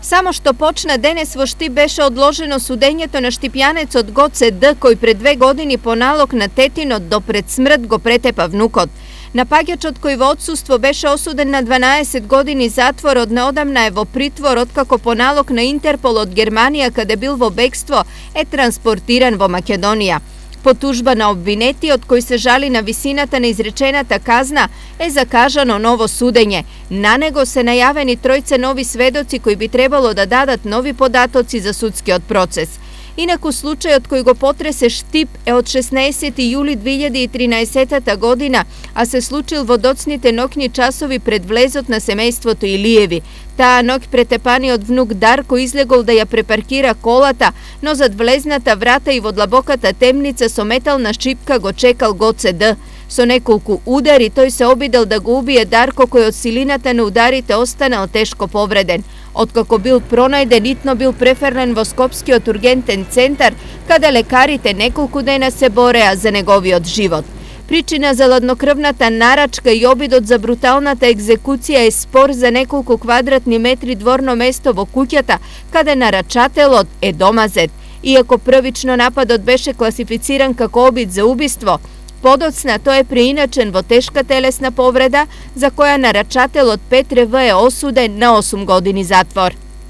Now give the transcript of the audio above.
Само што почна денес во Штип беше одложено судењето на штипјанецот Гоце Д, кој пред 2 години по налог на тетинот до пред смрт го претепа внукот. Напаѓачот кој во отсуство беше осуден на 12 години затвор од неодамна е во притвор откако по налог на Интерпол од Германија каде бил во бегство е транспортиран во Македонија. По тужба на обвинетиот кој се жали на висината на изречената казна е закажано ново судење. На него се најавени тројце нови сведоци кои би требало да дадат нови податоци за судскиот процес. Инаку случајот кој го потресе Штип е од 16. јули 2013 година, а се случил во доцните ноќни часови пред влезот на семејството Илиеви. Таа ноќ претепаниот внук Дарко излегол да ја препаркира колата, но зад влезната врата и во длабоката темница со метална шипка го чекал Гоце Д. Со неколку удари тој се обидел да го убие Дарко, кој од силината на ударите останал тешко повреден. Откако бил пронајден, итно бил префрлен во Скопскиот ургентен центар, каде лекарите неколку дена се бореа за неговиот живот. Причина за ладнокрвната нарачка и обидот за бруталната екзекуција е спор за неколку квадратни метри дворно место во куќата, каде нарачателот е домазет. Иако првично нападот беше класифициран како обид за убиство, подоцна тој е преиначен во тешка телесна повреда, за која нарачателот Петре В е осуден на 8 години затвор.